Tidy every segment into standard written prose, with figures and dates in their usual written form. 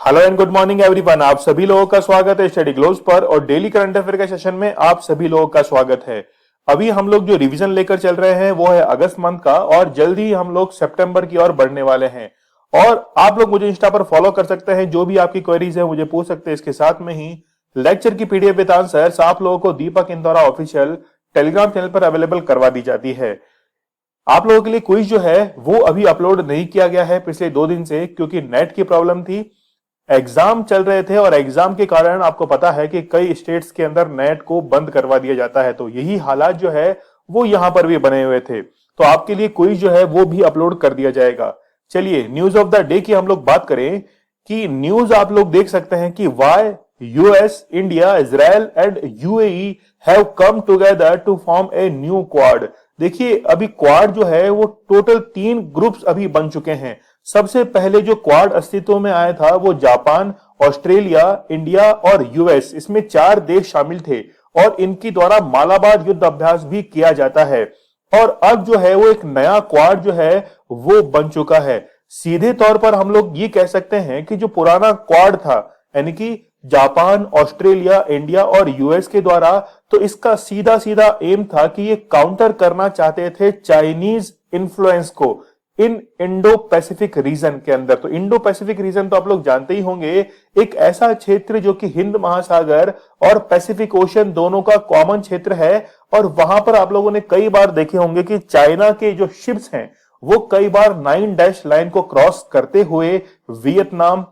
Hello and good morning everyone. आप सभी लोगों का स्वागत है स्टडी ग्लोब्स पर और डेली करंट अफेयर के सेशन में आप सभी लोगों का स्वागत है। अभी हम लोग जो रिवीजन लेकर चल रहे हैं वो है अगस्त मंथ का और जल्द ही हम लोग सितंबर की ओर बढ़ने वाले हैं। और आप लोग मुझे इंस्टा पर फॉलो कर सकते हैं, जो भी आपकी क्वेरीज है मुझे पूछ सकते हैं। इसके साथ में ही लेक्चर की पीडीएफ विद आंसर्स आप लोगों को दीपक इंदौरा ऑफिशियल टेलीग्राम चैनल पर अवेलेबल करवा दी जाती है। आप लोगों के लिए क्विज जो है वो अभी अपलोड नहीं किया गया है पिछले 2 दिन से, क्योंकि नेट की प्रॉब्लम थी, एग्जाम चल रहे थे और एग्जाम के कारण आपको पता है कि कई स्टेट्स के अंदर नेट को बंद करवा दिया जाता है। तो यही हालात जो है वो यहां पर भी बने हुए थे। तो आपके लिए क्विज जो है वो भी अपलोड कर दिया जाएगा। चलिए न्यूज ऑफ द डे की हम लोग बात करें कि न्यूज आप लोग देख सकते हैं कि why US, India, Israel and UAE have come together to form a new Quad. देखिए अभी क्वाड जो है वो टोटल 3 ग्रुप्स अभी बन चुके हैं। सबसे पहले जो क्वाड अस्तित्व में आया था वो जापान, ऑस्ट्रेलिया, इंडिया और यूएस, इसमें 4 देश शामिल थे और इनकी द्वारा मालाबार युद्ध अभ्यास भी किया जाता है। और अब जो है वो एक नया क्वाड जो है वो बन चुका है। सीधे तौर पर हम लोग ये कह सकते हैं कि जो पुराना क्वाड था, यानी कि जापान, ऑस्ट्रेलिया, इंडिया और यूएस के द्वारा, तो इसका सीधा सीधा एम था कि ये काउंटर करना चाहते थे चाइनीज इन्फ्लुएंस को इन इंडो पैसिफिक रीजन के अंदर। तो इंडो पैसिफिक रीजन तो आप लोग जानते ही होंगे, एक ऐसा क्षेत्र जो कि हिंद महासागर और पैसिफिक ओशन दोनों का कॉमन क्षेत्र है। और वहां पर आप लोगों ने कई बार देखे होंगे कि चाइना के जो शिप्स हैं वो कई बार 9 डैश लाइन को क्रॉस करते हुए वियतनाम,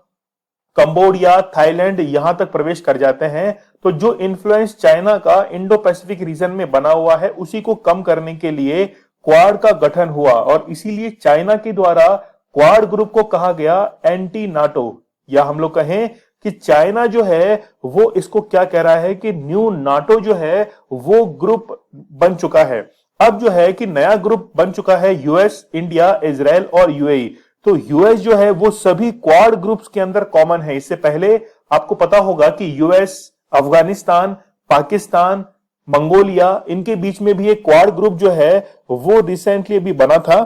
कंबोडिया, थाईलैंड यहां तक प्रवेश कर जाते हैं। तो जो इन्फ्लुएंस चाइना का इंडो पैसिफिक रीजन में बना हुआ है उसी को कम करने के लिए क्वाड का गठन हुआ और इसीलिए चाइना के द्वारा क्वाड ग्रुप को कहा गया एंटी नाटो, या हम लोग कहें कि चाइना जो है वो इसको क्या कह रहा है कि न्यू नाटो जो है वो ग्रुप बन चुका है। अब जो है कि नया ग्रुप बन चुका है यूएस, इंडिया, इजराइल और यूएई। तो यूएस जो है वो सभी क्वाड ग्रुप्स के अंदर कॉमन है। इससे पहले आपको पता होगा कि यूएस, अफगानिस्तान, पाकिस्तान, मंगोलिया, इनके बीच में भी एक क्वाड ग्रुप जो है वो रिसेंटली अभी बना था।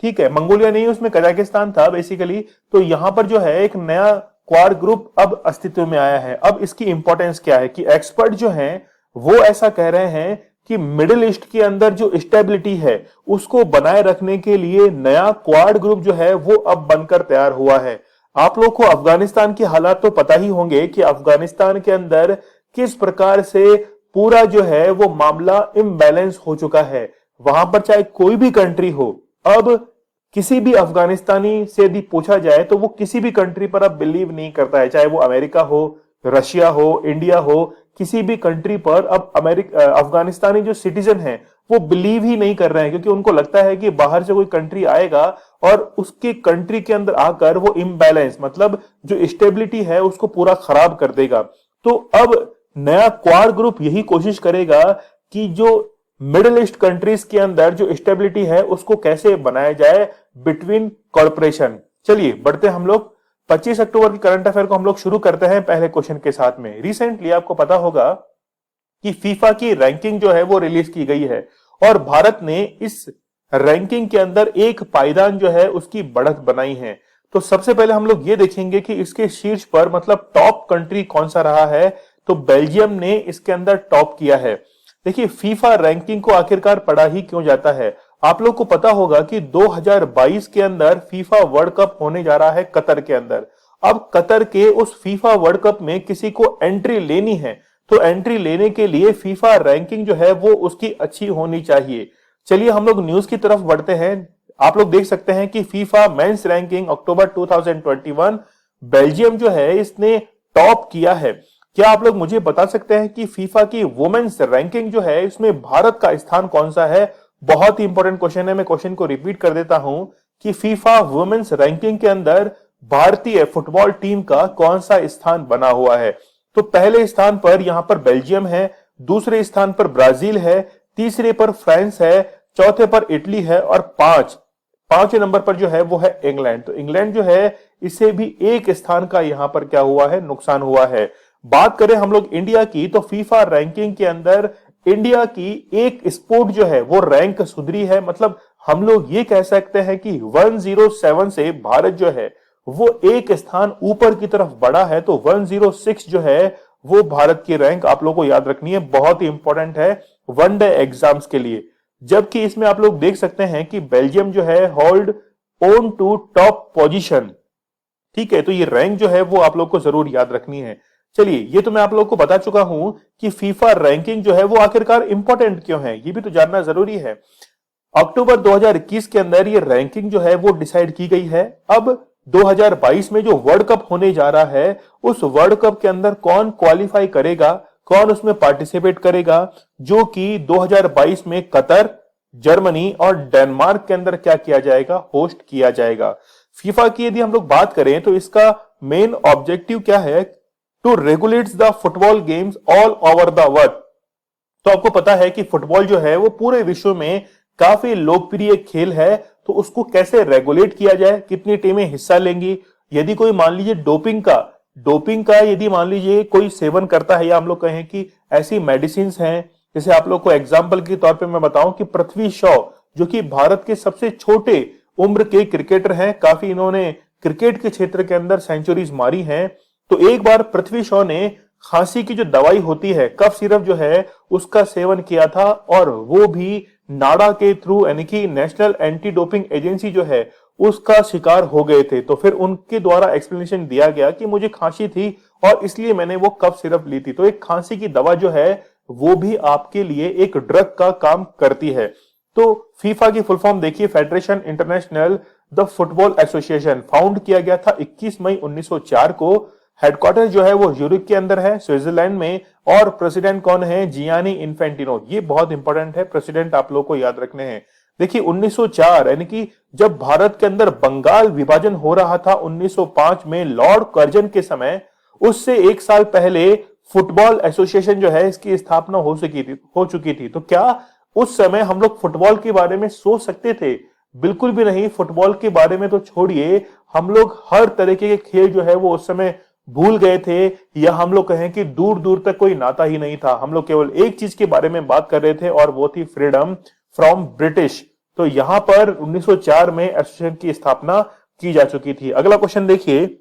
ठीक है, मंगोलिया नहीं, उसमें कजाकिस्तान था बेसिकली। तो यहां पर जो है एक नया क्वाड ग्रुप अब अस्तित्व में आया है। अब इसकी इंपॉर्टेंस क्या है कि एक्सपर्ट जो हैं वो ऐसा कह रहे हैं कि मिडिल ईस्ट के अंदर जो स्टेबिलिटी है उसको बनाए रखने के लिए नया क्वाड ग्रुप जो है वो अब बनकर तैयार हुआ है। आप लोग को अफगानिस्तान के हालात तो पता ही होंगे कि अफगानिस्तान के अंदर किस प्रकार से पूरा जो है वो मामला इम्बैलेंस हो चुका है। वहां पर चाहे कोई भी कंट्री हो, अब किसी भी अफगानिस्तानी से यदि पूछा जाए तो वो किसी भी कंट्री पर अब बिलीव नहीं करता है, चाहे वो अमेरिका हो, रशिया हो, इंडिया हो, किसी भी कंट्री पर अब अफगानिस्तानी जो सिटीजन है वो बिलीव ही नहीं कर रहे हैं, क्योंकि उनको लगता है कि बाहर से कोई कंट्री आएगा और उसके कंट्री के अंदर आकर वो इम्बैलेंस, मतलब जो स्टेबिलिटी है उसको पूरा खराब कर देगा। तो अब नया क्वाड ग्रुप यही कोशिश करेगा कि जो मिडिल ईस्ट कंट्रीज के अंदर जो स्टेबिलिटी है उसको कैसे बनाया जाए बिटवीन कॉर्पोरेशन। चलिए बढ़ते हम लोग 25 अक्टूबर की करंट अफेयर को हम लोग शुरू करते हैं पहले क्वेश्चन के साथ में। रिसेंटली आपको पता होगा कि फीफा की रैंकिंग जो है वो रिलीज की गई है और भारत ने इस रैंकिंग के अंदर एक पायदान जो है उसकी बढ़त बनाई है। तो सबसे पहले हम लोग ये देखेंगे कि इसके शीर्ष पर मतलब टॉप कंट्री कौन सा रहा है। तो बेल्जियम ने इसके अंदर टॉप किया है। देखिए फीफा रैंकिंग को आखिरकार पढ़ा ही क्यों जाता है। आप लोग को पता होगा कि 2022 के अंदर फीफा वर्ल्ड कप होने जा रहा है कतर के अंदर। अब कतर के उस फीफा वर्ल्ड कप में किसी को एंट्री लेनी है तो एंट्री लेने के लिए फीफा रैंकिंग जो है वो उसकी अच्छी होनी चाहिए। चलिए हम लोग न्यूज की तरफ बढ़ते हैं। आप लोग देख सकते हैं कि फीफा मेंस रैंकिंग अक्टूबर 2021 बेल्जियम जो है इसने टॉप किया है। क्या आप लोग मुझे बता सकते हैं कि फीफा की वुमेन्स रैंकिंग जो है इसमें भारत का स्थान कौन सा है। बहुत ही इंपॉर्टेंट क्वेश्चन है, मैं क्वेश्चन को रिपीट कर देता हूं कि फीफा वुमेन्स रैंकिंग के अंदर भारतीय फुटबॉल टीम का कौन सा स्थान बना हुआ है। तो पहले स्थान पर यहां पर बेल्जियम है, दूसरे स्थान पर ब्राजील है, तीसरे पर फ्रांस है, चौथे पर इटली है और पांचवें नंबर पर जो है वो है इंग्लैंड। तो इंग्लैंड जो है इसे भी एक स्थान का यहां पर क्या हुआ है, नुकसान हुआ है। बात करें हम लोग इंडिया की तो फीफा रैंकिंग के अंदर इंडिया की एक स्पोर्ट जो है वो रैंक सुधरी है। मतलब हम लोग ये कह सकते हैं कि 107 से भारत जो है वो एक स्थान ऊपर की तरफ बढ़ा है। तो 106 जो है वो भारत की रैंक आप लोगों को याद रखनी है, बहुत ही इंपॉर्टेंट है वनडे एग्जाम्स के लिए। जबकि इसमें आप लोग देख सकते हैं कि बेल्जियम जो है hold on to top position. ठीक है, तो ये रैंक जो है वो आप लोग को जरूर याद रखनी है। चलिए, ये तो मैं आप लोग को बता चुका हूं कि फीफा रैंकिंग जो है वो आखिरकार इंपॉर्टेंट क्यों है, ये भी तो जानना जरूरी है। अक्टूबर 2021 के अंदर ये रैंकिंग जो है वो डिसाइड की गई है। अब 2022 में जो वर्ल्ड कप होने जा रहा है, उस वर्ल्ड कप के अंदर कौन क्वालिफाई करेगा, कौन उसमें पार्टिसिपेट करेगा, जो कि 2022 में कतर, जर्मनी और डेनमार्क के अंदर क्या किया जाएगा, होस्ट किया जाएगा। फीफा की यदि हम लोग बात करें तो इसका मेन ऑब्जेक्टिव क्या है, to regulates the football games all over the world. तो आपको पता है कि फुटबॉल जो है वो पूरे विश्व में काफी लोकप्रिय खेल है, तो उसको कैसे रेगुलेट किया जाए, कितनी टीमें हिस्सा लेंगी, यदि कोई मान लीजिए डोपिंग का यदि मान लीजिए कोई सेवन करता है, या हम लोग कहें कि ऐसी मेडिसिन हैं, जैसे आप लोग को एग्जाम्पल के तौर पे मैं बताऊं कि पृथ्वी शॉ जो कि भारत के सबसे छोटे उम्र के क्रिकेटर हैं, काफी इन्होंने क्रिकेट के क्षेत्र के अंदर सेंचुरीज मारी हैं। तो एक बार पृथ्वी शॉ ने खांसी की जो दवाई होती है, कफ सिरप जो है, उसका सेवन किया था, और वो भी नाडा के थ्रू, यानी कि नेशनल एंटी डोपिंग एजेंसी जो है उसका शिकार हो गए थे। तो फिर उनके द्वारा एक्सप्लेनेशन दिया गया कि मुझे खांसी थी और इसलिए मैंने वो कफ सिरप ली थी। तो एक खांसी की दवा जो है वो भी आपके लिए एक ड्रग का काम करती है। तो फीफा की फुल फॉर्म देखिए, federation international the football association, found किया गया था 21 मई 1904 को। हेडक्वार्टर जो है वो यूरोप के अंदर है, स्विट्जरलैंड में, और प्रेसिडेंट कौन है, जियानी इन्फेंटिनो। ये बहुत इंपॉर्टेंट है, प्रेसिडेंट आप लोग को याद रखने हैं। देखिए 1904 यानी कि जब भारत के अंदर बंगाल विभाजन हो रहा था 1905 में लॉर्ड कर्जन के समय, उससे एक साल पहले फुटबॉल एसोसिएशन जो है इसकी स्थापना हो चुकी थी। तो क्या उस समय हम लोग फुटबॉल के बारे में सोच सकते थे? बिल्कुल भी नहीं। फुटबॉल के बारे में तो छोड़िए, हम लोग हर तरीके के खेल जो है वो उस समय भूल गए थे, या हम लोग कहें कि दूर दूर तक कोई नाता ही नहीं था। हम लोग केवल एक चीज के बारे में बात कर रहे थे और वो थी फ्रीडम फ्रॉम ब्रिटिश। तो यहां पर 1904 में एसोसिएशन की स्थापना की जा चुकी थी। अगला क्वेश्चन देखिए,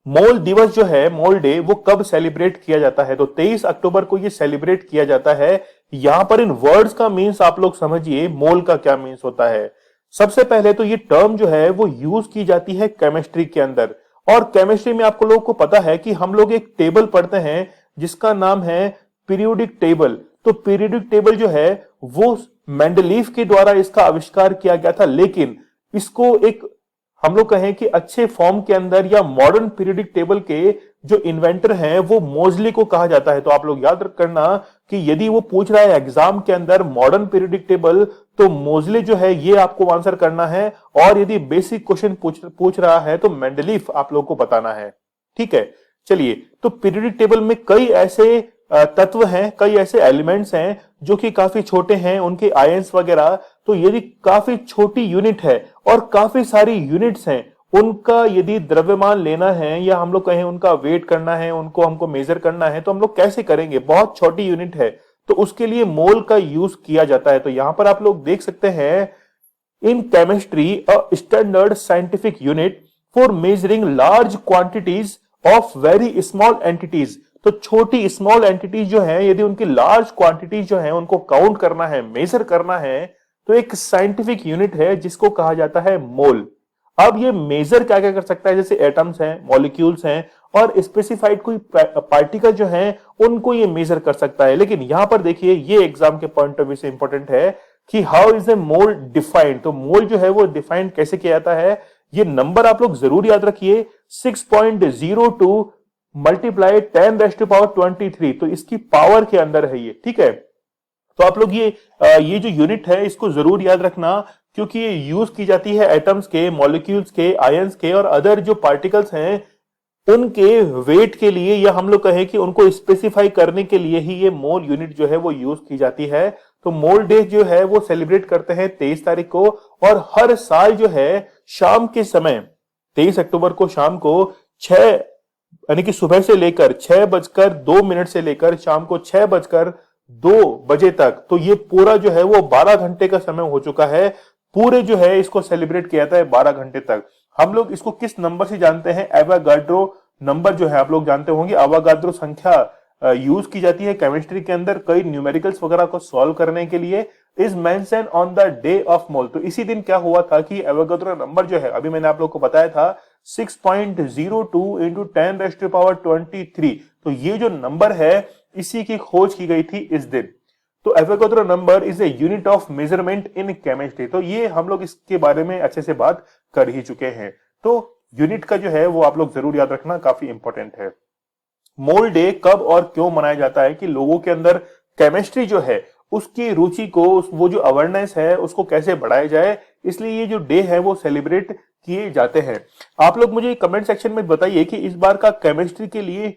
मॉल दिवस जो है, मॉल डे, वो कब सेलिब्रेट किया जाता है? तो 23 अक्टूबर को ये सेलिब्रेट किया जाता है। यहां पर इन वर्ड्स का मीन्स आप लोग समझिए, मॉल का क्या मीन्स होता है। सबसे पहले तो ये टर्म जो है वो यूज की जाती है केमिस्ट्री के अंदर, और केमिस्ट्री में आपको लोगों को पता है कि हम लोग एक टेबल पढ़ते हैं जिसका नाम है पीरियोडिक टेबल। तो पीरियोडिक टेबल जो है वो मेंडलीफ के द्वारा इसका आविष्कार किया गया था, लेकिन इसको एक हम लोग कहें कि अच्छे फॉर्म के अंदर, या मॉडर्न पीरियोडिक टेबल के जो इन्वेंटर हैं वो मोजली को कहा जाता है। तो आप लोग याद करना कि यदि वो पूछ रहा है एग्जाम के अंदर मॉडर्न पीरियोडिक टेबल, तो मोजली जो है ये आपको आंसर करना है, और यदि बेसिक क्वेश्चन पूछ रहा है तो मेंडलीफ आप लोग को बताना है। ठीक है, चलिए, तो पीरियोडिक टेबल में कई ऐसे तत्व हैं, कई ऐसे एलिमेंट्स हैं जो कि काफी छोटे हैं, उनके आयंस वगैरह। तो यदि काफी छोटी यूनिट है और काफी सारी यूनिट्स हैं, उनका यदि द्रव्यमान लेना है, या हम लोग कहें उनका वेट करना है, उनको हमको मेजर करना है, तो हम लोग कैसे करेंगे? बहुत छोटी यूनिट है, तो उसके लिए मोल का यूज किया जाता है। तो यहां पर आप लोग देख सकते हैं, in chemistry a standard scientific unit for measuring large quantities of very small entities. तो छोटी स्मॉल एंटिटीज जो है, यदि उनकी लार्ज क्वांटिटीज जो है उनको काउंट करना है, मेजर करना है, तो एक साइंटिफिक यूनिट है जिसको कहा जाता है मोल। अब ये मेजर क्या क्या कर सकता है, जैसे एटम्स हैं, मॉलिक्यूल्स हैं, और स्पेसिफाइड कोई पार्टिकल जो हैं उनको ये मेजर कर सकता है। लेकिन यहां पर देखिए, ये एग्जाम के पॉइंट ऑफ व्यू से इंपॉर्टेंट है कि how is a mole defined. तो मोल जो है वो डिफाइंड कैसे किया जाता है, ये नंबर आप लोग जरूर याद रखिए, 6.02 मल्टीप्लाई 10⁻23। तो इसकी पावर के अंदर है ये। ठीक है, तो आप लोग ये जो यूनिट है इसको जरूर याद रखना, क्योंकि ये यूज की जाती है एटम्स के, मॉलिक्यूल्स के, आयंस के और अदर जो पार्टिकल्स हैं उनके वेट के लिए, या हम लोग कहें कि उनको स्पेसिफाई करने के लिए ही ये मोल यूनिट जो है वो यूज की जाती है। तो मोल डे जो है वो सेलिब्रेट करते हैं 23 तारीख को, और हर साल जो है शाम के समय 23 अक्टूबर को शाम को 6 यानी कि सुबह से लेकर 6:02 से लेकर शाम को 6:02 तक, तो ये पूरा जो है वो 12 घंटे का समय हो चुका है। पूरे जो है इसको सेलिब्रेट किया जाता है 12 घंटे तक। हम लोग इसको किस नंबर से जानते हैं? एवोगाड्रो नंबर जो है आप लोग जानते होंगे, एवोगाड्रो संख्या यूज की जाती है केमिस्ट्री के अंदर कई न्यूमेरिकल्स वगैरह को सॉल्व करने के लिए। Is mention on the day of mole, तो इसी दिन क्या हुआ था कि एवोगाड्रो नंबर जो है, अभी मैंने आप लोग को बताया था 6.02 इंटू 10⁻23, तो ये जो नंबर है इसी की खोज की गई थी इस दिन। तो Avogadro number is a unit of measurement in chemistry, तो ये हम लोग इसके बारे में अच्छे से बात कर ही चुके हैं। तो यूनिट का जो है वो आप लोग जरूर याद रखना, काफी इंपॉर्टेंट है। मोल डे कब और क्यों मनाया जाता है कि लोगों के अंदर केमिस्ट्री जो है उसकी रुचि को, वो जो अवेयरनेस है उसको कैसे बढ़ाया जाए, इसलिए ये जो डे है वो सेलिब्रेट किए जाते हैं। आप लोग मुझे कमेंट सेक्शन में बताइए कि इस बार का केमिस्ट्री के लिए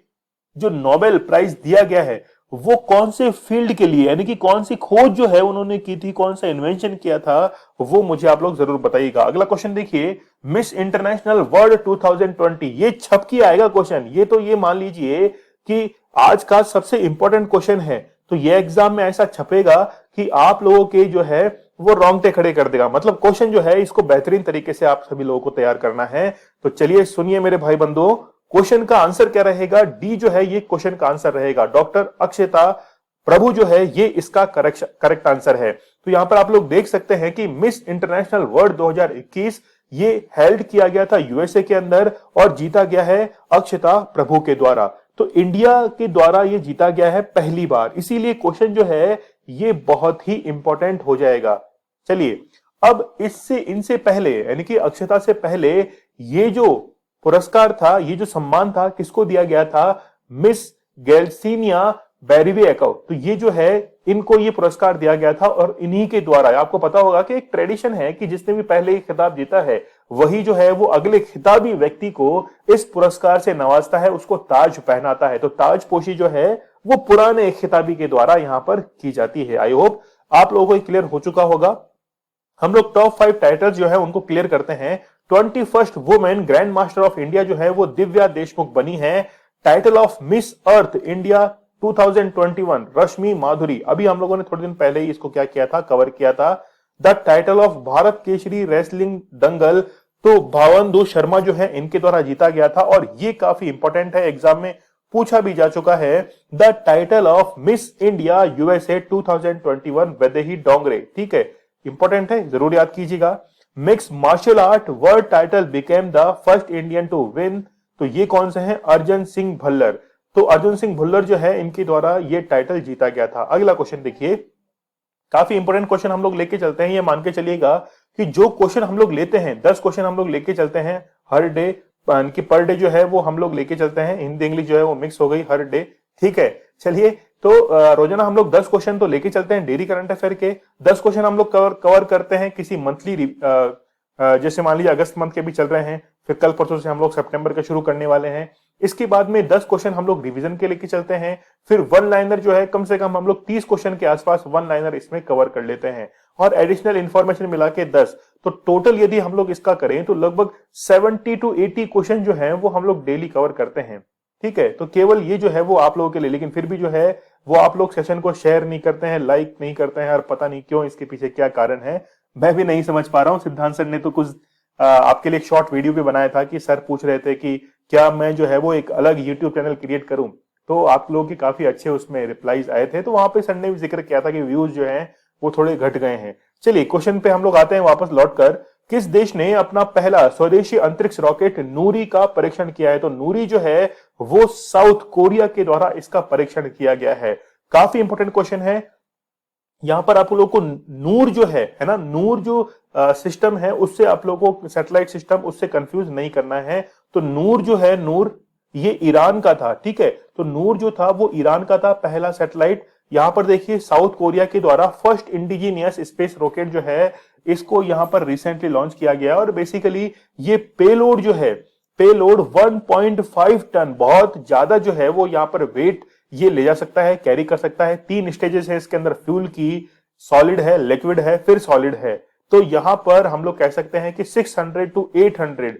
जो नोबेल प्राइज दिया गया है वो कौन से फील्ड के लिए, यानी कि कौन सी खोज जो है उन्होंने की थी, कौन सा इन्वेंशन किया था, वो मुझे आप लोग जरूर बताइएगा। अगला क्वेश्चन देखिए, मिस इंटरनेशनल वर्ल्ड 2020, ये छप के आएगा क्वेश्चन, ये तो ये मान लीजिए कि आज का सबसे इंपॉर्टेंट क्वेश्चन है, तो ये एग्जाम में ऐसा छपेगा कि आप लोगों के जो है वो रोंगटे खड़े कर देगा। मतलब क्वेश्चन जो है इसको बेहतरीन तरीके से आप सभी लोगों को तैयार करना है। तो चलिए सुनिए मेरे भाई बंधुओं, क्वेश्चन का आंसर क्या रहेगा? डी जो है ये क्वेश्चन का आंसर रहेगा। डॉक्टर अक्षता प्रभु जो है ये इसका करेक्ट आंसर है। तो यहां पर आप लोग देख सकते हैं कि मिस इंटरनेशनल वर्ल्ड 2021 ये हेल्ड किया गया था यूएसए के अंदर और जीता गया है अक्षता प्रभु के द्वारा। तो इंडिया के द्वारा ये जीता गया है पहली बार, इसीलिए क्वेश्चन जो है ये बहुत ही इंपॉर्टेंट हो जाएगा। चलिए अब इनसे पहले यानी कि अक्षता से पहले ये जो पुरस्कार था, ये जो सम्मान था, किसको दिया गया था? मिस गेल्सिनिया बेरिवेको। तो ये जो है इनको ये पुरस्कार दिया गया था और इन्हीं के द्वारा, आपको पता होगा कि एक ट्रेडिशन है कि जिसने भी पहले ही खिताब जीता है वही जो है वो अगले खिताबी व्यक्ति को इस पुरस्कार से नवाजता है, उसको ताज पहनाता है। तो ताजपोशी जो है वो पुराने खिताबी के द्वारा यहां पर की जाती है। आई होप आप लोगों को क्लियर हो चुका होगा। हम लोग टॉप 5 टाइटल्स जो है उनको क्लियर करते हैं। 21st women grand master of India जो है वो दिव्या देशमुख बनी है। Title of Miss Earth India 2021 रश्मि माधुरी, अभी हम लोगों ने थोड़े दिन पहले ही इसको क्या किया था, कवर किया था। The title of Bharat Kesari wrestling dangal, तो भावंदु शर्मा जो है इनके द्वारा जीता गया था और ये काफी इंपॉर्टेंट है, एग्जाम में पूछा भी जा चुका है। The title of Miss India USA 2021 Vaidehi Dongre, ठीक है, इंपॉर्टेंट है, जरूर याद कीजिएगा। Mix martial art world title became the first Indian to win, तो ये कौन से हैं? अर्जुन सिंह भल्लर। तो अर्जुन सिंह भुल्लर जो है इनके द्वारा ये टाइटल जीता गया था। अगला क्वेश्चन देखिए, काफी इंपॉर्टेंट क्वेश्चन हम लोग लेके चलते हैं। ये मान के चलिएगा कि जो क्वेश्चन हम लोग लेते हैं 10 क्वेश्चन हम लोग लेके चलते हैं हर डे, कि पर डे जो है वो हम लोग लेके चलते हैं। हिंदी इंग्लिश जो है वो मिक्स हो गई हर डे, ठीक है। चलिए तो रोजाना हम लोग 10 क्वेश्चन तो लेके चलते हैं डेली करंट अफेयर के। 10 क्वेश्चन हम लोग कवर करते हैं किसी मंथली, जैसे मान लीजिए अगस्त मंथ के भी चल रहे हैं, फिर कल परसों से हम लोग सितंबर के शुरू करने वाले हैं। इसके बाद में 10 क्वेश्चन हम लोग रिवीजन के लेके चलते हैं। फिर वन लाइनर जो है कम से कम हम लोग 30 क्वेश्चन के आसपास वन लाइनर इसमें कवर कर लेते हैं और एडिशनल इंफॉर्मेशन मिला के 10, तो टोटल यदि हम लोग इसका करें तो लगभग 70 to 80 क्वेश्चन जो है वो हम लोग डेली कवर करते हैं, ठीक है। तो केवल ये जो है वो आप लोगों के लिए, लेकिन फिर भी जो है वो आप लोग सेशन को शेयर नहीं करते हैं, लाइक नहीं करते हैं और पता नहीं क्यों, इसके पीछे क्या कारण है मैं भी नहीं समझ पा रहा हूँ। सिद्धांत सर ने तो कुछ आपके लिए एक शॉर्ट वीडियो भी बनाया था कि सर पूछ रहे थे कि क्या मैं जो है वो एक अलग यूट्यूब चैनल क्रिएट करूं, तो आप लोगों के काफी अच्छे उसमें रिप्लाईज आए थे। तो वहां पे सर ने भी जिक्र किया था कि व्यूज जो हैं वो थोड़े घट गए हैं। चलिए क्वेश्चन पे हम लोग आते हैं वापस लौटकर। किस देश ने अपना पहला स्वदेशी अंतरिक्ष रॉकेट नूरी का परीक्षण किया है? तो नूरी जो है वो साउथ कोरिया के द्वारा इसका परीक्षण किया गया है। काफी इंपोर्टेंट क्वेश्चन है। यहां पर आप लोगों को नूर जो है ना, नूर जो सिस्टम है उससे आप लोगों को, सैटेलाइट सिस्टम, उससे कंफ्यूज नहीं करना है। तो नूर जो है, नूर ये ईरान का था, ठीक है। तो नूर जो था वो ईरान का था पहला सैटेलाइट। यहां पर देखिए साउथ कोरिया के द्वारा फर्स्ट इंडिजीनियस स्पेस रॉकेट जो है इसको यहां पर रिसेंटली लॉन्च किया गया और बेसिकली ये पेलोड जो है, पेलोड 1.5 टन, बहुत ज्यादा जो है वो यहां पर वेट ये ले जा सकता है, कैरी कर सकता है। 3 स्टेजेस है इसके अंदर फ्यूल की, सॉलिड है, लिक्विड है, फिर सॉलिड है। तो यहां पर हम लोग कह सकते हैं कि 600 to 800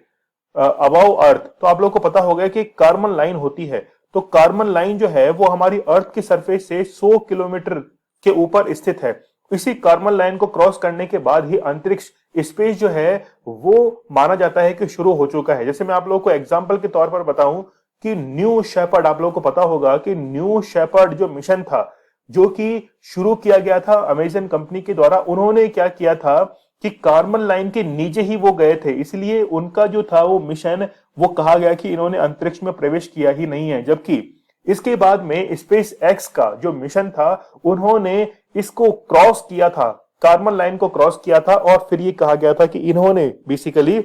अबव अर्थ। तो आप लोग को पता होगा कि कार्बन लाइन होती है, तो कार्बन लाइन जो है वो हमारी अर्थ की सरफेस से 100 किलोमीटर के ऊपर स्थित है। इसी कार्बन लाइन को क्रॉस करने के बाद ही अंतरिक्ष स्पेस जो है वो माना जाता है कि शुरू हो चुका है। जैसे मैं आप लोगों को एग्जांपल के तौर पर बताऊं कि न्यू शेपर्ड, आप लोगों को पता होगा कि न्यू शेपर्ड जो मिशन था, जो कि शुरू किया गया था अमेजन कंपनी के द्वारा, उन्होंने क्या किया था कि कार्बन लाइन के नीचे ही वो गए थे, इसलिए उनका जो था वो मिशन, वो कहा गया कि इन्होंने अंतरिक्ष में प्रवेश किया ही नहीं है। जबकि इसके बाद में स्पेस एक्स का जो मिशन था, उन्होंने इसको क्रॉस किया था, कार्बन लाइन को क्रॉस किया था, और फिर ये कहा गया था कि इन्होंने बेसिकली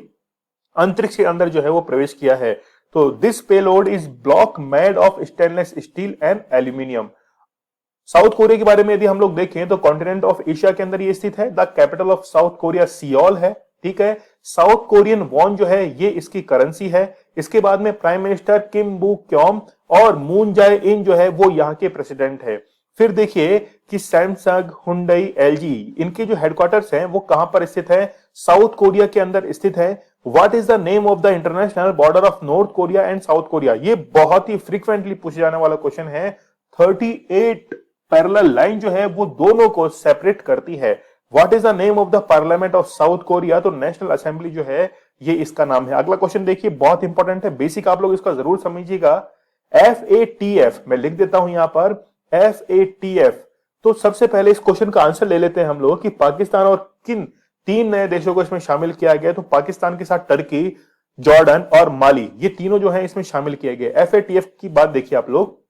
अंतरिक्ष के अंदर जो है वो प्रवेश किया है। तो this payload is block made of stainless steel and aluminium. South Korea के बारे में यदि हम लोग देखें तो कॉन्टिनेंट ऑफ एशिया के अंदर ये स्थित है। The capital of south Korea Seoul है, ठीक है। साउथ कोरियन वॉन जो है ये इसकी करेंसी है। इसके बाद में प्राइम मिनिस्टर किम बू क्योम और मून जाए इन जो है वो यहाँ के प्रेसिडेंट है। फिर देखिए कि सैमसंग, हुंडई, एलजी, इनके जो हेडक्वार्टर्स हैं वो कहां पर स्थित है? साउथ कोरिया के अंदर स्थित है। What is the name of the international border of north Korea and south Korea? ये बहुत ही फ्रीक्वेंटली पूछे जाने वाला क्वेश्चन है। 38 पैरेलल लाइन जो है वो दोनों को सेपरेट करती है। What is the name of the parliament of south Korea? तो नेशनल असेंबली जो है ये इसका नाम है। अगला क्वेश्चन देखिए, बहुत इंपॉर्टेंट है, बेसिक आप लोग इसका जरूर समझिएगा। FATF मैं लिख देता हूं यहां पर, FATF। तो सबसे पहले इस क्वेश्चन का आंसर ले लेते हैं हम लोग कि पाकिस्तान और किन 3 नए देशों को इसमें शामिल किया गया। तो पाकिस्तान के साथ टर्की, जॉर्डन और माली, ये तीनों जो है इसमें शामिल किए गए। FATF की बात देखिए आप लोग।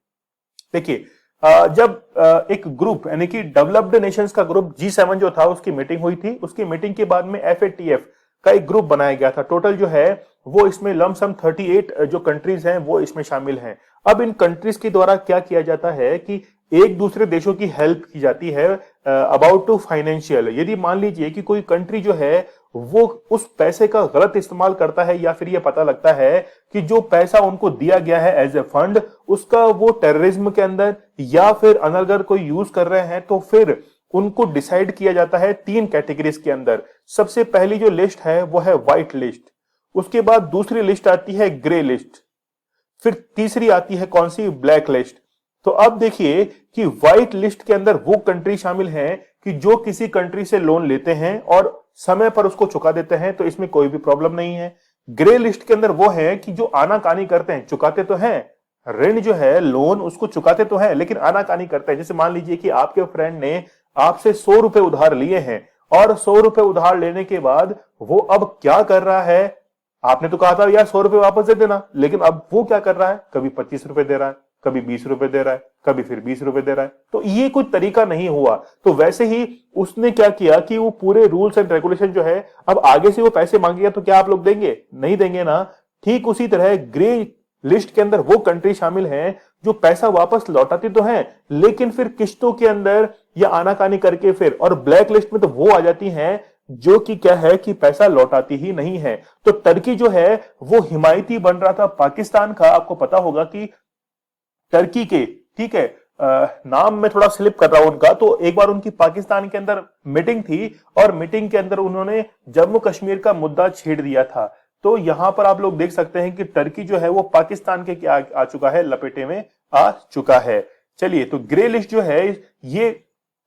देखिए जब एक ग्रुप यानी कि डेवलप्ड नेशंस का ग्रुप G7 जो था उसकी मीटिंग हुई थी, उसकी मीटिंग के बाद में FATF का एक ग्रुप बनाया गया था। टोटल जो है वो इसमें लमसम 38 जो कंट्रीज हैं वो इसमें शामिल हैं। अब इन कंट्रीज के द्वारा क्या किया जाता है कि एक दूसरे देशों की हेल्प की जाती है अबाउट टू फाइनेंशियल। यदि मान लीजिए कि कोई कंट्री जो है वो उस पैसे का गलत इस्तेमाल करता है, या फिर ये पता लगता है कि जो पैसा उनको दिया गया है एज ए फंड उसका वो टेररिज्म के अंदर या फिर अनदर कोई यूज कर रहे हैं, तो फिर उनको डिसाइड किया जाता है 3 कैटेगरीज के अंदर। सबसे पहली जो लिस्ट है वो है व्हाइट लिस्ट, उसके बाद दूसरी लिस्ट आती है ग्रे लिस्ट, फिर तीसरी आती है कौन सी? Black list. तो अब देखिए कि व्हाइट लिस्ट के अंदर वो कंट्री शामिल हैं कि जो किसी कंट्री से लोन लेते हैं और समय पर उसको चुका देते हैं, तो इसमें कोई भी प्रॉब्लम नहीं है। ग्रे लिस्ट के अंदर वो है कि जो आनाकानी करते हैं, चुकाते तो हैं ऋण जो है, लोन उसको चुकाते तो हैं लेकिन आनाकानी करते हैं। जैसे मान लीजिए कि आपके फ्रेंड ने आपसे 100 रुपए उधार लिए हैं और 100 रुपए उधार लेने के बाद वो अब क्या कर रहा है, आपने तो कहा था यार 100 रुपए वापस दे देना, लेकिन अब वो क्या कर रहा है, कभी 25 रुपए दे रहा है, कभी 20 रुपए दे रहा है, कभी फिर 20 रुपए दे रहा है। तो ये कुछ तरीका नहीं हुआ। तो वैसे ही उसने क्या किया कि वो पूरे रूल्स एंड रेगुलेशन जो है, अब आगे से वो पैसे मांगेगा तो क्या आप लोग देंगे? नहीं देंगे ना। ठीक उसी तरह ग्रे लिस्ट के अंदर वो कंट्री शामिल हैं जो पैसा वापस लौटाती तो हैं लेकिन फिर किश्तों के अंदर या आनाकानी करके फिर, और ब्लैक लिस्ट में तो वो आ जाती हैं जो कि क्या है कि पैसा लौटाती ही नहीं है। तो टर्की जो है वो हिमायती बन रहा था पाकिस्तान का। आपको पता होगा कि टर्की के, ठीक है, नाम में थोड़ा स्लिप कर रहा हूं उनका, तो एक बार उनकी पाकिस्तान के अंदर मीटिंग थी और मीटिंग के अंदर उन्होंने जम्मू कश्मीर का मुद्दा छेड़ दिया था। तो यहां पर आप लोग देख सकते हैं कि टर्की जो है वो पाकिस्तान के क्या आ चुका है, लपेटे में आ चुका है। चलिए, तो ग्रे लिस्ट जो है ये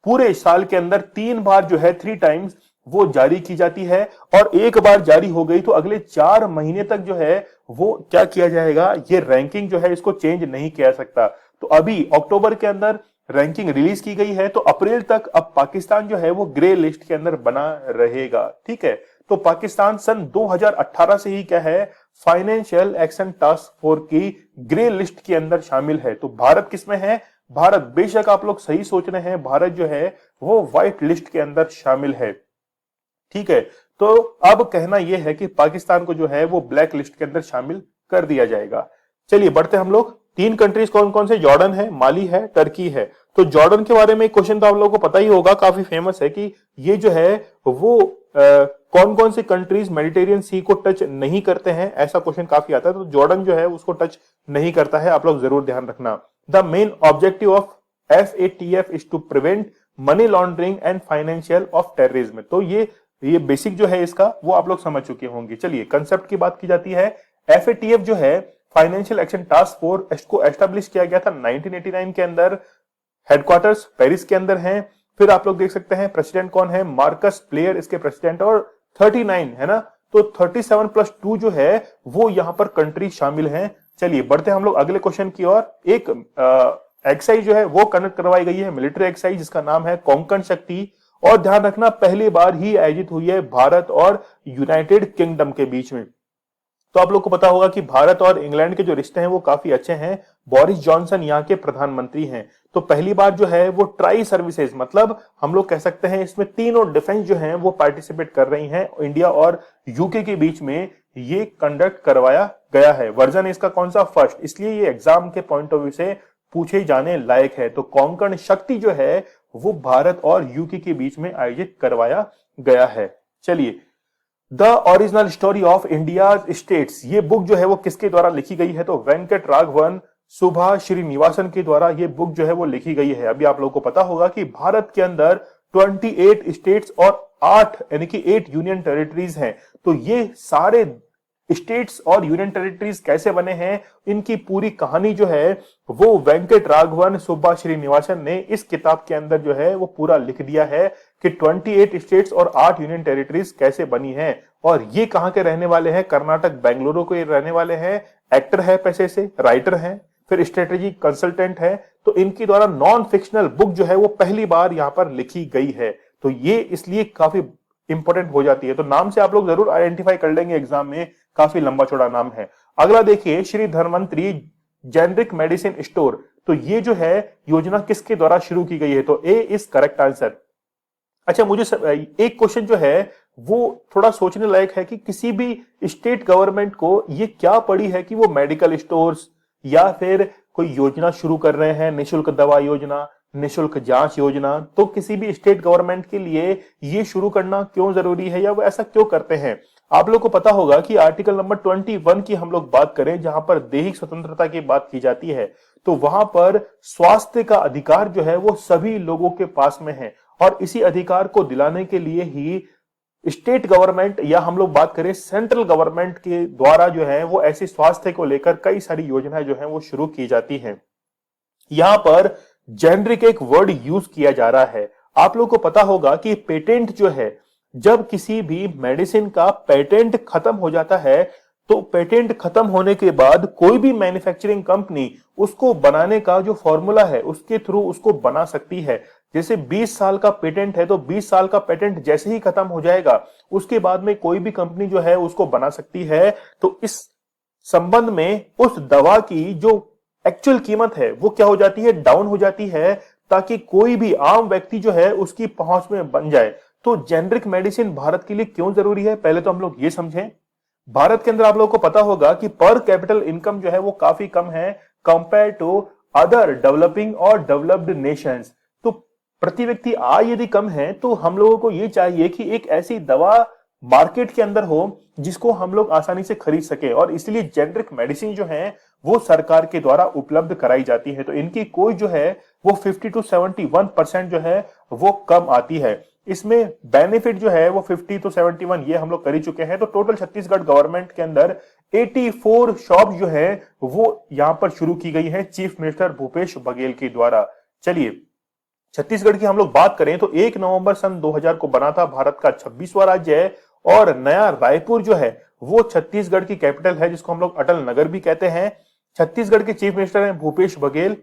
पूरे साल के अंदर 3 बार जो है 3 टाइम्स वो जारी की जाती है, और एक बार जारी हो गई तो अगले 4 महीने तक जो है वो क्या किया जाएगा, ये रैंकिंग जो है इसको चेंज नहीं किया जा सकता। तो अभी अक्टूबर के अंदर रैंकिंग रिलीज की गई है, तो अप्रैल तक अब पाकिस्तान जो है वो ग्रे लिस्ट के अंदर बना रहेगा। ठीक है, तो पाकिस्तान सन 2018 से ही क्या है, फाइनेंशियल एक्शन टास्क फोर्स की ग्रे लिस्ट के अंदर शामिल है। तो भारत किसमें है? भारत, बेशक आप लोग सही सोच रहे हैं, भारत जो है वो व्हाइट लिस्ट के अंदर शामिल है। ठीक है, तो अब कहना यह है कि पाकिस्तान को जो है वो ब्लैक लिस्ट के अंदर शामिल कर दिया जाएगा। चलिए बढ़ते हम लोग। 3 कंट्रीज कौन कौन से? जॉर्डन है, माली है, टर्की है। तो जॉर्डन के बारे में क्वेश्चन तो आप लोगों को पता ही होगा, काफी फेमस है कि ये जो है वो कौन कौन से कंट्रीज मेडिटेरियन सी को टच नहीं करते हैं, ऐसा क्वेश्चन काफी आता है। तो जॉर्डन जो है उसको टच नहीं करता है, आप लोग जरूर ध्यान रखना। The main objective of FATF is to prevent money laundering and financial of terrorism. तो ये बेसिक जो है इसका वो आप लोग समझ चुके होंगे। चलिए, कंसेप्ट की बात की जाती है। FATF जो है फाइनेंशियल एक्शन टास्क फोर्स को एस्टेब्लिश किया गया था 1989 के अंदर। हेडक्वार्टर्स पेरिस के अंदर हैं। फिर आप लोग देख सकते हैं प्रेसिडेंट कौन है, मार्कस प्लेयर इसके प्रेसिडेंट, और 39 है ना, तो 37 प्लस 2 जो है वो यहां पर कंट्री शामिल हैं। चलिए बढ़ते हैं हम लोग अगले क्वेश्चन की ओर। एक एक्सरसाइज जो है वो कंडक्ट करवाई गई है, मिलिट्री एक्सरसाइज, जिसका नाम है कोंकण शक्ति। और ध्यान रखना पहली बार ही आयोजित हुई है भारत और यूनाइटेड किंगडम के बीच में। तो आप लोग को पता होगा कि भारत और इंग्लैंड के जो रिश्ते हैं वो काफी अच्छे हैं। बोरिस जॉनसन यहाँ के प्रधानमंत्री हैं। तो पहली बार जो है वो ट्राई सर्विसेज, मतलब हम लोग कह सकते हैं इसमें तीनों डिफेंस जो हैं वो पार्टिसिपेट कर रही हैं इंडिया और यूके के बीच में, ये कंडक्ट करवाया गया है। वर्जन इसका कौन सा? फर्स्ट, इसलिए ये एग्जाम के पॉइंट ऑफ व्यू से पूछे जाने लायक है। तो कोंकण शक्ति जो है वो भारत और यूके के बीच में आयोजित करवाया गया है। चलिए, the original story of India states, ये बुक जो है वो किसके द्वारा लिखी गई है? तो वेंकट राघवन सुभाष श्रीनिवासन के द्वारा ये बुक जो है वो लिखी गई है। अभी आप लोगों को पता होगा कि भारत के अंदर 28 स्टेट्स और 8 यानी कि 8 यूनियन टेरिटरीज हैं। तो ये सारे स्टेट्स और यूनियन टेरिटरीज कैसे बने हैं, इनकी पूरी कहानी जो है वो वेंकट राघवन सुभाष श्रीनिवासन ने इस किताब के अंदर जो है वो पूरा लिख दिया है कि 28 स्टेट्स और 8 यूनियन टेरिटरीज कैसे बनी है। और ये कहां के रहने वाले हैं? कर्नाटक बेंगलुरु के रहने वाले हैं। एक्टर है पैसे से, राइटर हैं, फिर स्ट्रेटेजी कंसल्टेंट है। तो इनके द्वारा नॉन फिक्शनल बुक जो है वो पहली बार यहां पर लिखी गई है। तो ये इसलिए काफी इंपॉर्टेंट हो जाती है। तो नाम से आप लोग जरूर आइडेंटिफाई कर लेंगे एग्जाम में, काफी लंबा चौड़ा नाम है। अगला देखिए, Shri Dhanvantari generic medicine store. तो ये जो है योजना किसके द्वारा शुरू की गई है? तो ए इज करेक्ट आंसर। अच्छा, मुझे एक क्वेश्चन जो है वो थोड़ा सोचने लायक है कि किसी भी स्टेट गवर्नमेंट को ये क्या पड़ी है कि वो मेडिकल स्टोर्स या फिर कोई योजना शुरू कर रहे हैं, निशुल्क दवा योजना, निशुल्क जांच योजना। तो किसी भी स्टेट गवर्नमेंट के लिए ये शुरू करना क्यों जरूरी है या वो ऐसा क्यों करते हैं? आप लोग को पता होगा कि आर्टिकल नंबर 21 की हम लोग बात करें, जहां पर दैहिक स्वतंत्रता की बात की जाती है, तो वहां पर स्वास्थ्य का अधिकार जो है वो सभी लोगों के पास में है। और इसी अधिकार को दिलाने के लिए ही स्टेट गवर्नमेंट या हम लोग बात करें सेंट्रल गवर्नमेंट के द्वारा जो है वो ऐसी स्वास्थ्य को लेकर कई सारी योजनाएं जो है वो शुरू की जाती हैं। यहां पर जेनरिक एक वर्ड यूज किया जा रहा है। आप लोग को पता होगा कि पेटेंट जो है, जब किसी भी मेडिसिन का पेटेंट खत्म हो जाता है तो पेटेंट खत्म होने के बाद कोई भी मैन्युफैक्चरिंग कंपनी उसको बनाने का जो फॉर्मूला है उसके थ्रू उसको बना सकती है। जैसे 20 साल का पेटेंट है तो 20 साल का पेटेंट जैसे ही खत्म हो जाएगा उसके बाद में कोई भी कंपनी जो है उसको बना सकती है। तो इस संबंध में उस दवा की जो एक्चुअल कीमत है वो क्या हो जाती है? डाउन हो जाती है, ताकि कोई भी आम व्यक्ति जो है उसकी पहुंच में बन जाए। तो जेनरिक मेडिसिन भारत के लिए क्यों जरूरी है, पहले तो हम लोग ये समझें। भारत के अंदर आप लोगों को पता होगा कि पर कैपिटल इनकम जो है वो काफी कम है कंपेयर टू अदर डेवलपिंग और डेवलप्ड नेशंस। तो प्रति व्यक्ति आय यदि कम है तो हम लोगों को ये चाहिए कि एक ऐसी दवा मार्केट के अंदर हो जिसको हम लोग आसानी से खरीद सके, और इसलिए जेनरिक मेडिसिन जो है वो सरकार के द्वारा उपलब्ध कराई जाती है। तो इनकी कोई जो है वो 50 to 71% जो है वो कम आती है। इसमें बेनिफिट जो है वो 50 to 71 ये हम लोग कर ही चुके हैं। तो टोटल छत्तीसगढ़ गवर्नमेंट के अंदर 84 शॉप जो है वो यहां पर शुरू की गई है चीफ मिनिस्टर भूपेश बघेल के द्वारा। चलिए, छत्तीसगढ़ की हम लोग बात करें तो 1 नवंबर सन 2000 को बना था, भारत का 26वां राज्य है। और नया रायपुर जो है वो छत्तीसगढ़ की कैपिटल है, जिसको हम लोग अटल नगर भी कहते हैं। छत्तीसगढ़ के चीफ मिनिस्टर हैं भूपेश बघेल,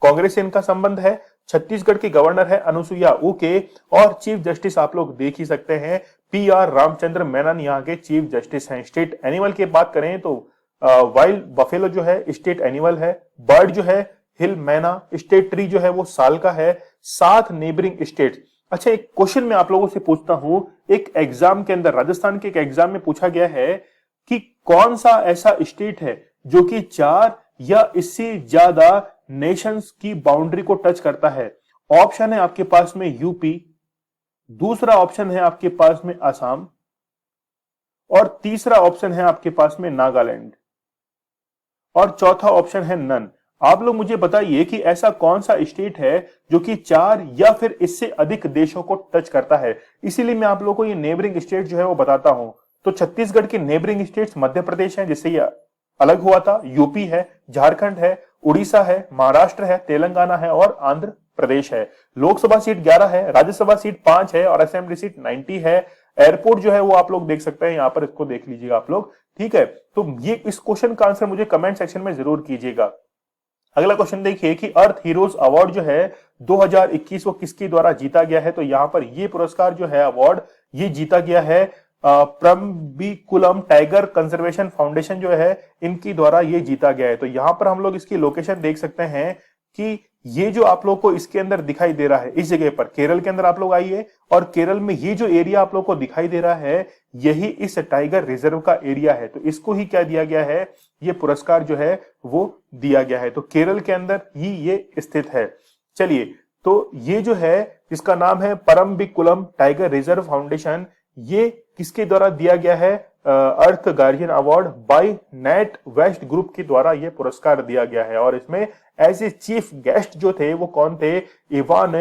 कांग्रेस से इनका संबंध है। छत्तीसगढ़ की गवर्नर है अनुसुईया उके, और चीफ जस्टिस आप लोग देख ही सकते हैं PR रामचंद्र मेनन यहाँ के चीफ जस्टिस हैं। स्टेट एनिमल की बात करें तो वाइल्ड बफेलो जो है स्टेट एनिमल है। बर्ड जो है हिल मैना। स्टेट ट्री जो है वो साल का है। 7 नेबरिंग स्टेट। अच्छा, एक क्वेश्चन मैं आप लोगों से पूछता हूं, एक एग्जाम के अंदर, राजस्थान के एक एग्जाम में पूछा गया है कि कौन सा ऐसा स्टेट है जो कि 4 या इससे ज्यादा नेशंस की बाउंड्री को टच करता है। ऑप्शन है आपके पास में यूपी, दूसरा ऑप्शन है आपके पास में असम, और तीसरा ऑप्शन है आपके पास में नागालैंड, और चौथा ऑप्शन है नन। आप लोग मुझे बताइए कि ऐसा कौन सा स्टेट है जो कि 4 या फिर इससे अधिक देशों को टच करता है। इसीलिए मैं आप लोगों को ये नेबरिंग स्टेट जो है वो बताता हूं। तो छत्तीसगढ़ के नेबरिंग स्टेट्स मध्य प्रदेश है, जिससे ये अलग हुआ था, यूपी है, झारखंड है, उड़ीसा है, महाराष्ट्र है, तेलंगाना है और आंध्र प्रदेश है। लोकसभा सीट 11 है, राज्यसभा सीट 5 है और असेंबली सीट 90 है। एयरपोर्ट जो है वो आप लोग देख सकते हैं यहां पर, इसको देख लीजिएगा आप लोग। ठीक है, तो ये इस क्वेश्चन का आंसर मुझे कमेंट सेक्शन में जरूर कीजिएगा। अगला क्वेश्चन देखिए कि अर्थ हीरोज अवार्ड जो है 2021 वो किसके द्वारा जीता गया है। तो यहां पर ये पुरस्कार जो है, अवार्ड, ये जीता गया है परम्बिकुलम टाइगर कंजर्वेशन फाउंडेशन जो है, इनकी द्वारा ये जीता गया है। तो यहां पर हम लोग इसकी लोकेशन देख सकते हैं कि ये जो आप लोग को इसके अंदर दिखाई दे रहा है, इस जगह पर केरल के अंदर आप लोग आइए, और केरल में ये जो एरिया आप लोग को दिखाई दे रहा है, यही इस टाइगर रिजर्व का एरिया है। तो इसको ही क्या दिया गया है, ये पुरस्कार जो है वो दिया गया है। तो केरल के अंदर ही ये स्थित है। चलिए, तो ये जो है इसका नाम है परम्बिकुलम टाइगर रिजर्व फाउंडेशन, ये किसके द्वारा दिया गया है, earth guardian award by NatWest group के द्वारा ये पुरस्कार दिया गया है। और इसमें एज ए चीफ गेस्ट जो थे वो कौन थे, इवान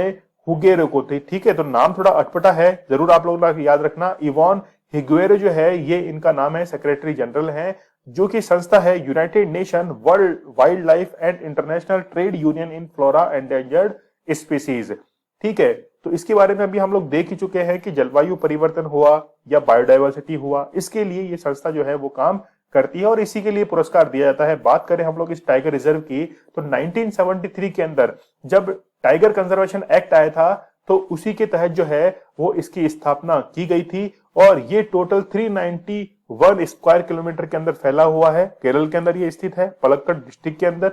हुगेरो को थे। ठीक है, तो नाम थोड़ा अटपटा है, जरूर आप लोग याद रखना। इवान हिगुएरो जो है ये इनका नाम है, सेक्रेटरी जनरल है, जो कि संस्था है United nation world wild life and international trade union in flora endangered species. ठीक है, तो इसके बारे में अभी हम लोग देख ही चुके हैं कि जलवायु परिवर्तन हुआ या बायोडाइवर्सिटी हुआ, इसके लिए ये संस्था जो है वो काम करती है और इसी के लिए पुरस्कार दिया जाता है। बात करें हम लोग इस टाइगर रिजर्व की, तो 1973 के अंदर जब टाइगर कंजर्वेशन एक्ट आया था, तो उसी के तहत जो है वो इसकी स्थापना की गई थी। और ये टोटल 391 स्क्वायर किलोमीटर के अंदर फैला हुआ है, केरल के अंदर ये स्थित है, पलक्कड़ डिस्ट्रिक्ट के अंदर।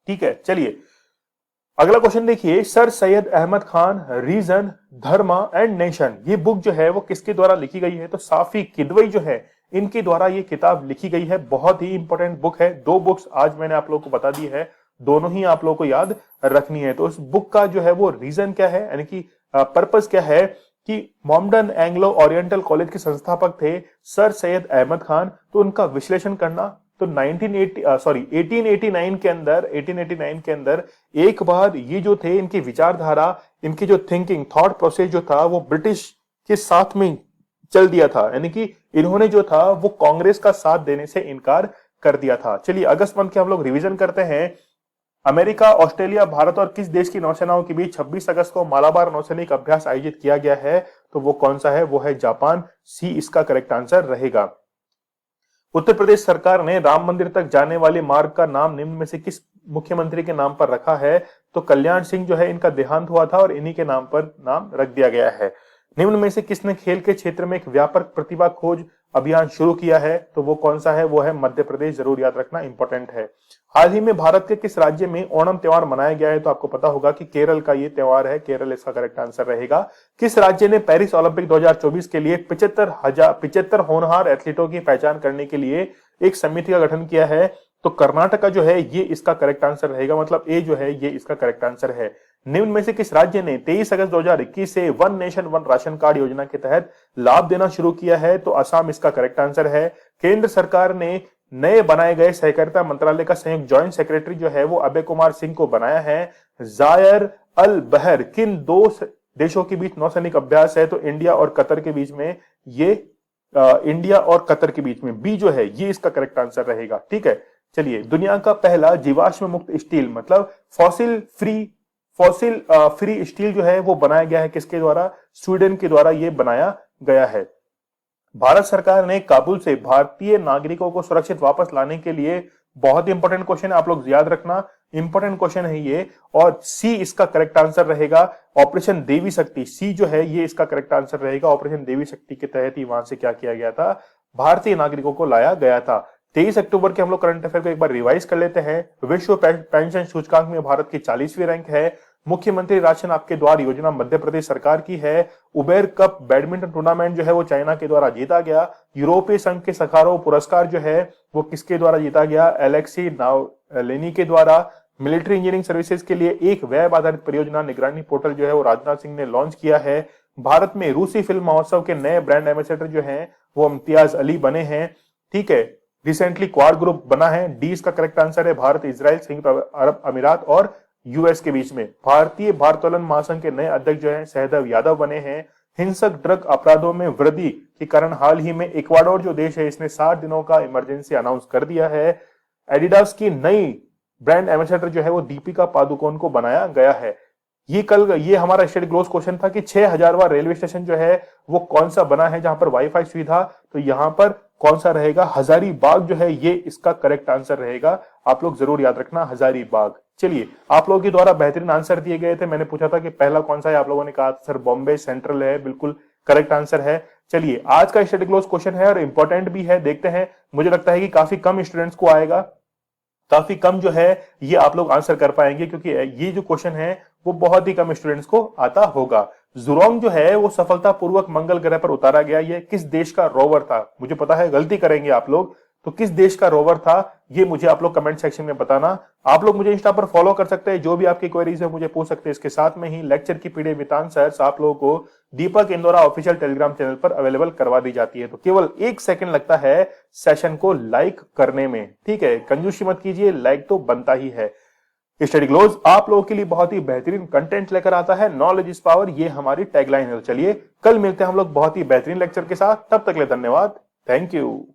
ठीक है, चलिए अगला क्वेश्चन देखिए, sir Syed Ahmad Khan reason dharma and nation, ये बुक जो है वो किसके द्वारा लिखी गई है। तो साफी किदवई जो है, इनके द्वारा ये किताब लिखी गई है। बहुत ही इंपॉर्टेंट बुक है। दो बुक्स आज मैंने आप लोगों को बता दी है, दोनों ही आप लोगों को याद रखनी है। तो इस बुक का जो है वो रीजन क्या है, यानी कि पर्पस क्या है, कि मॉमडन एंग्लो ओरिएंटल कॉलेज के संस्थापक थे सर सैयद अहमद खान, तो उनका विश्लेषण करना। तो 1889 के अंदर एक बार ये जो थे इनकी विचारधारा, इनकी जो थिंकिंग थॉट प्रोसेस जो था वो ब्रिटिश के साथ में चल दिया था, यानी कि इन्होंने जो था वो कांग्रेस का साथ देने से इनकार कर दिया था। चलिए अगस्त मंथ के हम लोग रिवीजन करते हैं। अमेरिका, ऑस्ट्रेलिया, भारत और किस देश की नौसेनाओं के बीच 26 अगस्त को मालाबार नौसैनिक अभ्यास आयोजित किया गया है। तो वो कौन सा है, वो है जापान। सी इसका करेक्ट आंसर रहेगा। उत्तर प्रदेश सरकार ने राम मंदिर तक जाने वाले मार्ग का नाम निम्न में से किस मुख्यमंत्री के नाम पर रखा है। तो कल्याण सिंह जो है इनका देहांत हुआ था और इन्हीं के नाम पर नाम रख दिया गया है। निम्न में से किसने खेल के क्षेत्र में एक व्यापक प्रतिभा खोज अभियान शुरू किया है। तो वो कौन सा है, वो है मध्य प्रदेश। जरूर याद रखना, इंपॉर्टेंट है। हाल ही में भारत के किस राज्य में ओणम त्योहार मनाया गया है। तो आपको पता होगा कि केरल का ये त्योहार है, केरल इसका करेक्ट आंसर रहेगा। किस राज्य ने पेरिस ओलंपिक 2024 के लिए 75 होनहार एथलीटों की पहचान करने के लिए एक समिति का गठन किया है। तो कर्नाटका जो है ये इसका करेक्ट आंसर रहेगा, मतलब ए जो है ये इसका करेक्ट आंसर है। निम्न में से किस राज्य ने 23 अगस्त 2021 से one nation one ration card योजना के तहत लाभ देना शुरू किया है। तो असम इसका करेक्ट आंसर है। केंद्र सरकार ने नए बनाए गए सहकारिता मंत्रालय का संयुक्त ज्वाइंट सेक्रेटरी जो है वो अभय कुमार सिंह को बनाया है। जायर अल बहर किन दो देशों के बीच नौसैनिक अभ्यास है। तो इंडिया और कतर के बीच में, ये इंडिया और कतर के बीच में, बी जो है ये इसका करेक्ट आंसर रहेगा। ठीक है, चलिए दुनिया का पहला जीवाश्म मुक्त स्टील, मतलब फॉसिल फ्री स्टील जो है वो बनाया गया है किसके द्वारा, स्वीडन के द्वारा ये बनाया गया है। भारत सरकार ने काबुल से भारतीय नागरिकों को सुरक्षित वापस लाने के लिए, बहुत इंपॉर्टेंट क्वेश्चन है, आप लोग याद रखना, इंपॉर्टेंट क्वेश्चन है ये, और सी इसका करेक्ट आंसर रहेगा। ऑपरेशन देवी शक्ति, सी जो है ये इसका करेक्ट आंसर रहेगा। ऑपरेशन देवी शक्ति के तहत ही वहां से क्या किया गया था, भारतीय नागरिकों को लाया गया था। 23 अक्टूबर के हम लोग करंट अफेयर को एक बार रिवाइज कर लेते हैं। विश्व पेंशन सूचकांक में भारत की 40वीं रैंक है। मुख्यमंत्री राशन आपके द्वार योजना मध्य प्रदेश सरकार की है। उबेर कप बैडमिंटन टूर्नामेंट जो है वो चाइना के द्वारा जीता गया। यूरोपीय संघ के सखारोव पुरस्कार जो है वो किसके द्वारा जीता गया, एलेक्सी नावलेनी के द्वारा। मिलिट्री इंजीनियरिंग सर्विसेज के लिए एक वेब आधारित परियोजना निगरानी पोर्टल जो है वो राजनाथ सिंह ने लॉन्च किया है। भारत में रूसी फिल्म महोत्सव के नए ब्रांड एम्बेसडर जो हैं वो इम्तियाज अली बने हैं। ठीक है, रिसेंटली क्वाड ग्रुप बना है। डी इसका करेक्ट आंसर है। भारत, इजराइल, संयुक्त अरब अमीरात और यूएस के बीच में। भारतीय भारोत्तोलन महासंघ के नए अध्यक्ष जो है सहदेव यादव बने हैं। हिंसक ड्रग अपराधों में वृद्धि के कारण हाल ही में इक्वाडोर जो देश है इसने 60 दिनों का इमरजेंसी अनाउंस कर दिया है। एडिडास की नई ब्रांड एम्बेसडर जो है वो दीपिका पादुकोण को बनाया गया है। ये हमारा स्टडी ग्लोस क्वेश्चन था कि 6000वां रेलवे स्टेशन जो है वो कौन सा बना है जहां पर वाईफाई सुविधा, तो यहां पर कौन सा रहेगा, हजारीबाग जो है ये इसका करेक्ट आंसर रहेगा। आप लोग जरूर याद रखना हजारीबाग। चलिए, आप लोगों के द्वारा बेहतरीन आंसर दिए गए थे। मैंने पूछा था कि पहला कौन सा है, आप लोगों ने कहा सर बॉम्बे सेंट्रल है, बिल्कुल करेक्ट आंसर है। चलिए, आज का स्टडी क्लोज क्वेश्चन है और इंपॉर्टेंट भी है, देखते हैं। मुझे लगता है कि काफी कम स्टूडेंट्स को आएगा, काफी कम जो है ये आप लोग आंसर कर पाएंगे, क्योंकि ये जो क्वेश्चन है वो बहुत ही कम स्टूडेंट्स को आता होगा। जुरोंग जो है वो सफलतापूर्वक मंगल ग्रह पर उतारा गया, ये किस देश का रोवर था? मुझे पता है गलती करेंगे आप लोग, तो किस देश का रोवर था ये मुझे आप लोग कमेंट सेक्शन में बताना। आप लोग मुझे इंस्टा पर फॉलो कर सकते हैं, जो भी आपकी क्वेरीज है मुझे पूछ सकते हैं। इसके साथ में ही लेक्चर की पीडीएफ विद आंसर्स आप लोगों को दीपक इंदौरा ऑफिशियल टेलीग्राम चैनल पर अवेलेबल करवा दी जाती है। तो केवल 1 सेकंड लगता है सेशन को लाइक करने में, ठीक है? कंजूसी मत कीजिए, लाइक तो बनता ही है। स्टडी ग्लोज आप लोगों के लिए बहुत ही बेहतरीन कंटेंट लेकर आता है। नॉलेज इज पावर, ये हमारी टैगलाइन है। चलिए, कल मिलते हैं हम लोग बहुत ही बेहतरीन लेक्चर के साथ। तब तक के लिए धन्यवाद। Thank you.